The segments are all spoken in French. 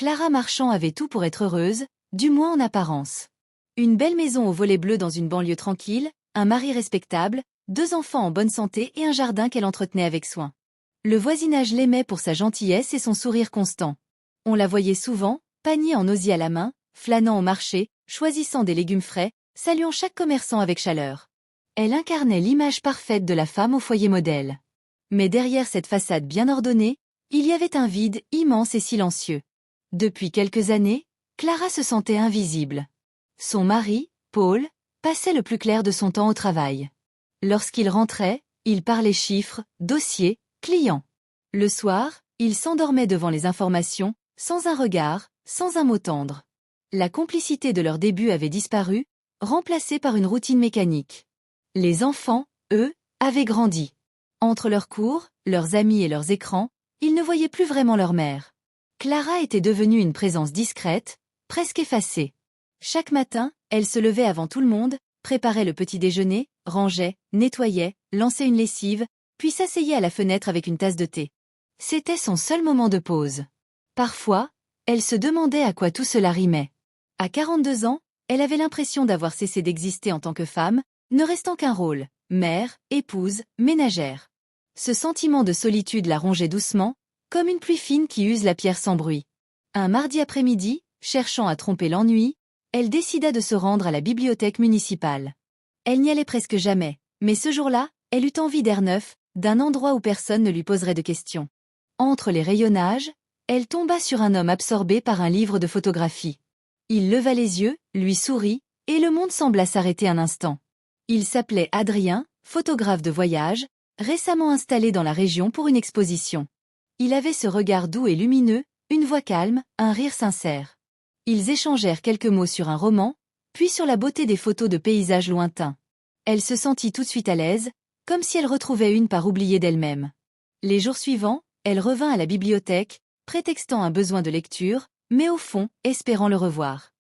Clara Marchand avait tout pour être heureuse, du moins en apparence. Une belle maison aux volets bleus dans une banlieue tranquille, un mari respectable, 2 enfants en bonne santé et un jardin qu'elle entretenait avec soin. Le voisinage l'aimait pour sa gentillesse et son sourire constant. On la voyait souvent, panier en osier à la main, flânant au marché, choisissant des légumes frais, saluant chaque commerçant avec chaleur. Elle incarnait l'image parfaite de la femme au foyer modèle. Mais derrière cette façade bien ordonnée, il y avait un vide immense et silencieux. Depuis quelques années, Clara se sentait invisible. Son mari, Paul, passait le plus clair de son temps au travail. Lorsqu'il rentrait, il parlait chiffres, dossiers, clients. Le soir, il s'endormait devant les informations, sans un regard, sans un mot tendre. La complicité de leur début avait disparu, remplacée par une routine mécanique. Les enfants, eux, avaient grandi. Entre leurs cours, leurs amis et leurs écrans, ils ne voyaient plus vraiment leur mère. Clara était devenue une présence discrète, presque effacée. Chaque matin, elle se levait avant tout le monde, préparait le petit déjeuner, rangeait, nettoyait, lançait une lessive, puis s'asseyait à la fenêtre avec une tasse de thé. C'était son seul moment de pause. Parfois, elle se demandait à quoi tout cela rimait. À 42 ans, elle avait l'impression d'avoir cessé d'exister en tant que femme, ne restant qu'un rôle, mère, épouse, ménagère. Ce sentiment de solitude la rongeait doucement, comme une pluie fine qui use la pierre sans bruit. Un mardi après-midi, cherchant à tromper l'ennui, elle décida de se rendre à la bibliothèque municipale. Elle n'y allait presque jamais, mais ce jour-là, elle eut envie d'air neuf, d'un endroit où personne ne lui poserait de questions. Entre les rayonnages, elle tomba sur un homme absorbé par un livre de photographie. Il leva les yeux, lui sourit, et le monde sembla s'arrêter un instant. Il s'appelait Adrien, photographe de voyage, récemment installé dans la région pour une exposition. Il avait ce regard doux et lumineux, une voix calme, un rire sincère. Ils échangèrent quelques mots sur un roman, puis sur la beauté des photos de paysages lointains. Elle se sentit tout de suite à l'aise, comme si elle retrouvait une part oubliée d'elle-même. Les jours suivants, elle revint à la bibliothèque, prétextant un besoin de lecture, mais au fond, espérant le revoir.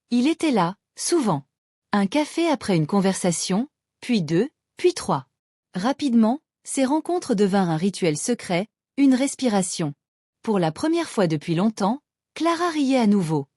Il était là, souvent. Un café après une conversation, puis 2, puis 3. Rapidement, ces rencontres devinrent un rituel secret, une respiration. Pour la première fois depuis longtemps, Clara riait à nouveau.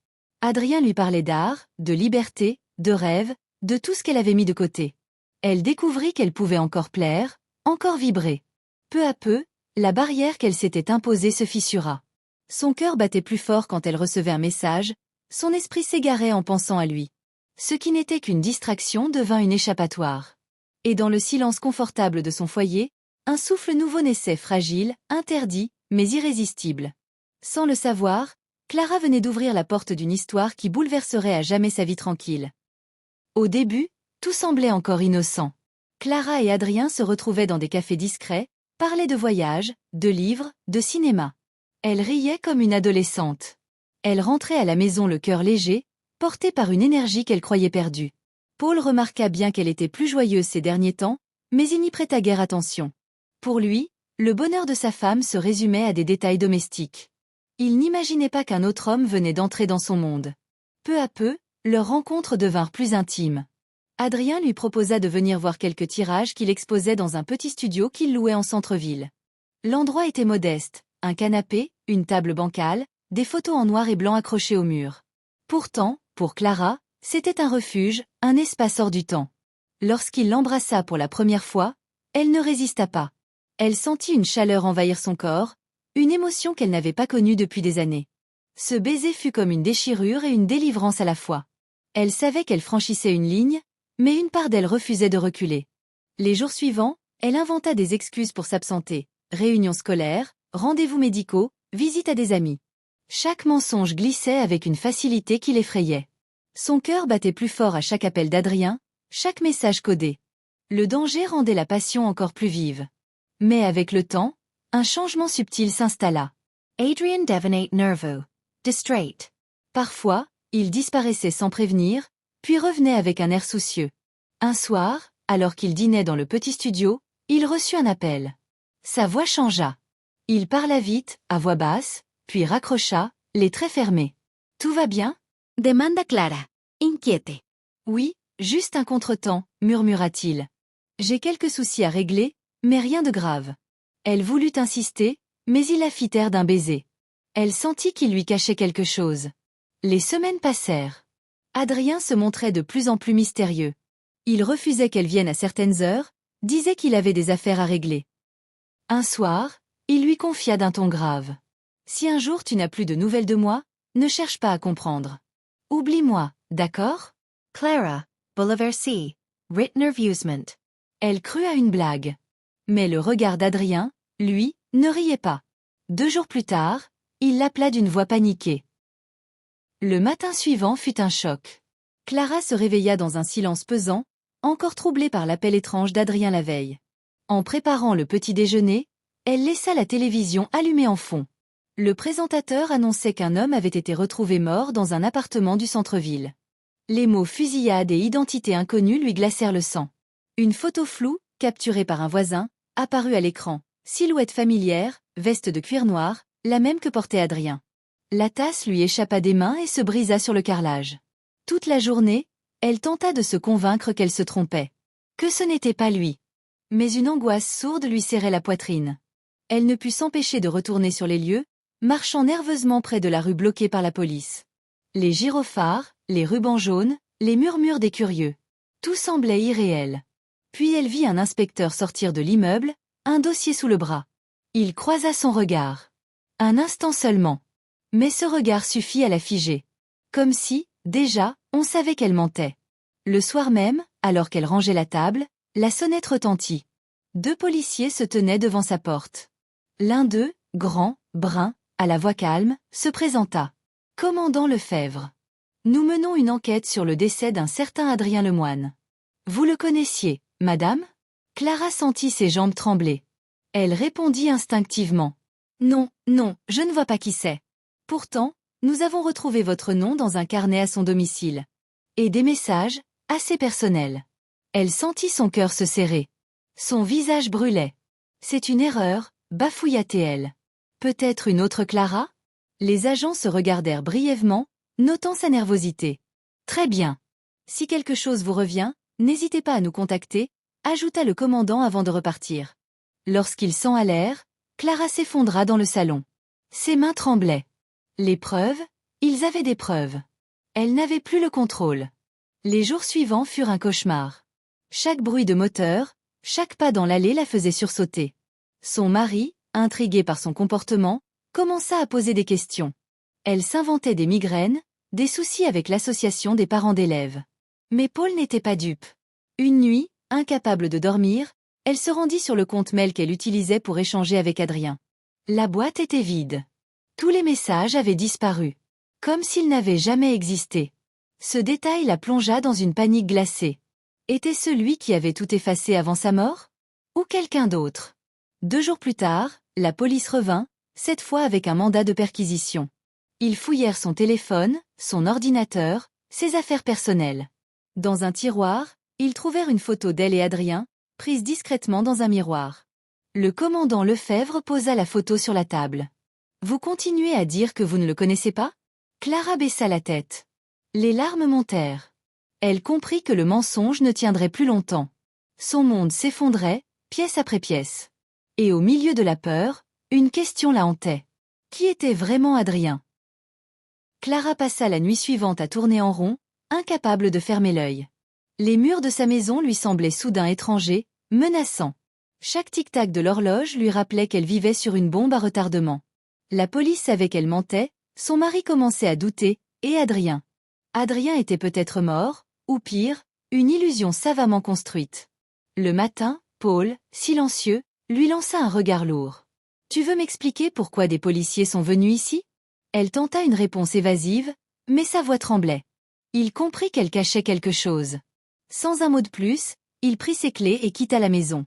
Adrien lui parlait d'art, de liberté, de rêve, de tout ce qu'elle avait mis de côté. Elle découvrit qu'elle pouvait encore plaire, encore vibrer. Peu à peu, la barrière qu'elle s'était imposée se fissura. Son cœur battait plus fort quand elle recevait un message, son esprit s'égarait en pensant à lui. Ce qui n'était qu'une distraction devint une échappatoire. Et dans le silence confortable de son foyer, un souffle nouveau naissait fragile, interdit, mais irrésistible. Sans le savoir, Clara venait d'ouvrir la porte d'une histoire qui bouleverserait à jamais sa vie tranquille. Au début, tout semblait encore innocent. Clara et Adrien se retrouvaient dans des cafés discrets, parlaient de voyages, de livres, de cinéma. Elle riait comme une adolescente. Elle rentrait à la maison le cœur léger, portée par une énergie qu'elle croyait perdue. Paul remarqua bien qu'elle était plus joyeuse ces derniers temps, mais il n'y prêta guère attention. Pour lui, le bonheur de sa femme se résumait à des détails domestiques. Il n'imaginait pas qu'un autre homme venait d'entrer dans son monde. Peu à peu, leurs rencontres devinrent plus intimes. Adrien lui proposa de venir voir quelques tirages qu'il exposait dans un petit studio qu'il louait en centre-ville. L'endroit était modeste, un canapé, une table bancale, des photos en noir et blanc accrochées au mur. Pourtant, pour Clara, c'était un refuge, un espace hors du temps. Lorsqu'il l'embrassa pour la première fois, elle ne résista pas. Elle sentit une chaleur envahir son corps, une émotion qu'elle n'avait pas connue depuis des années. Ce baiser fut comme une déchirure et une délivrance à la fois. Elle savait qu'elle franchissait une ligne, mais une part d'elle refusait de reculer. Les jours suivants, elle inventa des excuses pour s'absenter, réunions scolaires, rendez-vous médicaux, visites à des amis. Chaque mensonge glissait avec une facilité qui l'effrayait. Son cœur battait plus fort à chaque appel d'Adrien, chaque message codé. Le danger rendait la passion encore plus vive. Mais avec le temps, un changement subtil s'installa. Adrian devenait nerveux, distrait. Parfois, il disparaissait sans prévenir, puis revenait avec un air soucieux. Un soir, alors qu'il dînait dans le petit studio, il reçut un appel. Sa voix changea. Il parla vite, à voix basse, puis raccrocha, les traits fermés. « Tout va bien ?» demanda Clara, inquiète. « Oui, juste un contretemps, murmura-t-il. J'ai quelques soucis à régler, mais rien de grave. » Elle voulut insister, mais il la fit taire d'un baiser. Elle sentit qu'il lui cachait quelque chose. Les semaines passèrent. Adrien se montrait de plus en plus mystérieux. Il refusait qu'elle vienne à certaines heures, disait qu'il avait des affaires à régler. Un soir, il lui confia d'un ton grave. « Si un jour tu n'as plus de nouvelles de moi, ne cherche pas à comprendre. Oublie-moi, d'accord? Clara, Bolivar C. Written Amusement. » Elle crut à une blague. Mais le regard d'Adrien, lui, ne riait pas. 2 jours plus tard, il l'appela d'une voix paniquée. Le matin suivant fut un choc. Clara se réveilla dans un silence pesant, encore troublée par l'appel étrange d'Adrien la veille. En préparant le petit déjeuner, elle laissa la télévision allumée en fond. Le présentateur annonçait qu'un homme avait été retrouvé mort dans un appartement du centre-ville. Les mots fusillade et identité inconnue lui glacèrent le sang. Une photo floue, capturée par un voisin, apparut à l'écran. Silhouette familière, veste de cuir noir, la même que portait Adrien. La tasse lui échappa des mains et se brisa sur le carrelage. Toute la journée, elle tenta de se convaincre qu'elle se trompait. Que ce n'était pas lui. Mais une angoisse sourde lui serrait la poitrine. Elle ne put s'empêcher de retourner sur les lieux, marchant nerveusement près de la rue bloquée par la police. Les gyrophares, les rubans jaunes, les murmures des curieux. Tout semblait irréel. Puis elle vit un inspecteur sortir de l'immeuble, un dossier sous le bras. Il croisa son regard. Un instant seulement. Mais ce regard suffit à la figer. Comme si, déjà, on savait qu'elle mentait. Le soir même, alors qu'elle rangeait la table, la sonnette retentit. 2 policiers se tenaient devant sa porte. L'un d'eux, grand, brun, à la voix calme, se présenta. « Commandant Lefebvre. Nous menons une enquête sur le décès d'un certain Adrien Lemoine. Vous le connaissiez, madame ?» Clara sentit ses jambes trembler. Elle répondit instinctivement. « Non, non, je ne vois pas qui c'est. Pourtant, nous avons retrouvé votre nom dans un carnet à son domicile. Et des messages, assez personnels. » Elle sentit son cœur se serrer. Son visage brûlait. « C'est une erreur, » bafouilla-t-elle. « Peut-être une autre Clara ?» Les agents se regardèrent brièvement, notant sa nervosité. « Très bien. Si quelque chose vous revient, n'hésitez pas à nous contacter, » ajouta le commandant avant de repartir. Lorsqu'ils s'en allèrent, Clara s'effondra dans le salon. Ses mains tremblaient. Les preuves, ils avaient des preuves. Elle n'avait plus le contrôle. Les jours suivants furent un cauchemar. Chaque bruit de moteur, chaque pas dans l'allée la faisait sursauter. Son mari, intrigué par son comportement, commença à poser des questions. Elle s'inventait des migraines, des soucis avec l'association des parents d'élèves. Mais Paul n'était pas dupe. Une nuit, incapable de dormir, elle se rendit sur le compte mail qu'elle utilisait pour échanger avec Adrien. La boîte était vide. Tous les messages avaient disparu. Comme s'ils n'avaient jamais existé. Ce détail la plongea dans une panique glacée. Était-ce lui qui avait tout effacé avant sa mort? Ou quelqu'un d'autre? 2 jours plus tard, la police revint, cette fois avec un mandat de perquisition. Ils fouillèrent son téléphone, son ordinateur, ses affaires personnelles. Dans un tiroir, ils trouvèrent une photo d'elle et Adrien, prise discrètement dans un miroir. Le commandant Lefebvre posa la photo sur la table. « Vous continuez à dire que vous ne le connaissez pas ?» Clara baissa la tête. Les larmes montèrent. Elle comprit que le mensonge ne tiendrait plus longtemps. Son monde s'effondrait, pièce après pièce. Et au milieu de la peur, une question la hantait. Qui était vraiment Adrien? Clara passa la nuit suivante à tourner en rond, incapable de fermer l'œil. Les murs de sa maison lui semblaient soudain étrangers, menaçants. Chaque tic-tac de l'horloge lui rappelait qu'elle vivait sur une bombe à retardement. La police savait qu'elle mentait, son mari commençait à douter, et Adrien. Adrien était peut-être mort, ou pire, une illusion savamment construite. Le matin, Paul, silencieux, lui lança un regard lourd. « Tu veux m'expliquer pourquoi des policiers sont venus ici ?» Elle tenta une réponse évasive, mais sa voix tremblait. Il comprit qu'elle cachait quelque chose. Sans un mot de plus, il prit ses clés et quitta la maison.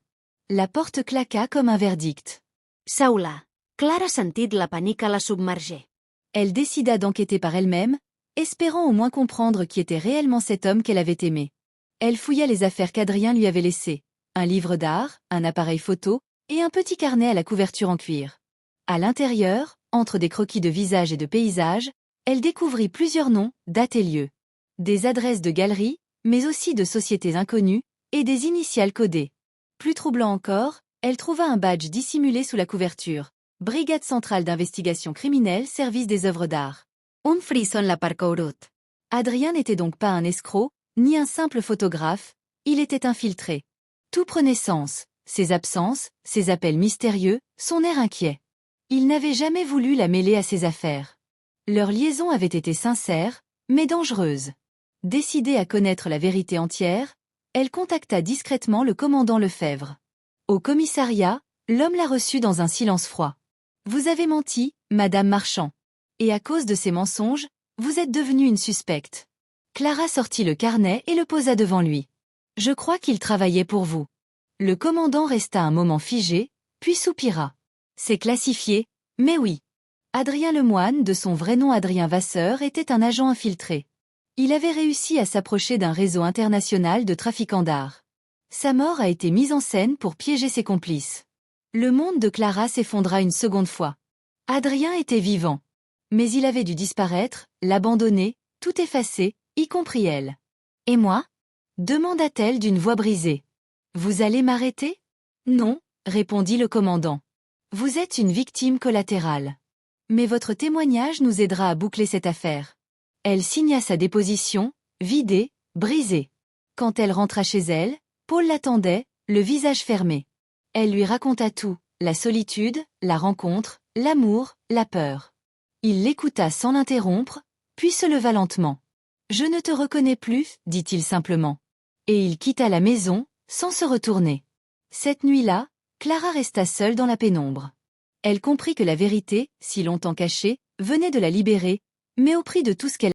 La porte claqua comme un verdict. Saula. Clara sentit la panique la submerger. Elle décida d'enquêter par elle-même, espérant au moins comprendre qui était réellement cet homme qu'elle avait aimé. Elle fouilla les affaires qu'Adrien lui avait laissées. Un livre d'art, un appareil photo, et un petit carnet à la couverture en cuir. À l'intérieur, entre des croquis de visages et de paysages, elle découvrit plusieurs noms, dates et lieux. Des adresses de galeries, mais aussi de sociétés inconnues, et des initiales codées. Plus troublant encore, elle trouva un badge dissimulé sous la couverture. Brigade centrale d'investigation criminelle, service des œuvres d'art. Un frisson la parcourut. Adrien n'était donc pas un escroc, ni un simple photographe, il était infiltré. Tout prenait sens, ses absences, ses appels mystérieux, son air inquiet. Il n'avait jamais voulu la mêler à ses affaires. Leur liaison avait été sincère, mais dangereuse. Décidée à connaître la vérité entière, elle contacta discrètement le commandant Lefebvre. Au commissariat, l'homme la reçut dans un silence froid. « Vous avez menti, Madame Marchand. Et à cause de ces mensonges, vous êtes devenue une suspecte. » Clara sortit le carnet et le posa devant lui. « Je crois qu'il travaillait pour vous. » Le commandant resta un moment figé, puis soupira. « C'est classifié, mais oui. » Adrien Lemoine, de son vrai nom Adrien Vasseur, était un agent infiltré. Il avait réussi à s'approcher d'un réseau international de trafiquants d'art. Sa mort a été mise en scène pour piéger ses complices. Le monde de Clara s'effondra une seconde fois. Adrien était vivant. Mais il avait dû disparaître, l'abandonner, tout effacer, y compris elle. « Et moi ?» demanda-t-elle d'une voix brisée. « Vous allez m'arrêter ?»« Non, » répondit le commandant. « Vous êtes une victime collatérale. Mais votre témoignage nous aidera à boucler cette affaire. » Elle signa sa déposition, vidée, brisée. Quand elle rentra chez elle, Paul l'attendait, le visage fermé. Elle lui raconta tout, la solitude, la rencontre, l'amour, la peur. Il l'écouta sans l'interrompre, puis se leva lentement. « Je ne te reconnais plus, dit-il simplement. » Et il quitta la maison, sans se retourner. Cette nuit-là, Clara resta seule dans la pénombre. Elle comprit que la vérité, si longtemps cachée, venait de la libérer, mais au prix de tout ce qu'elle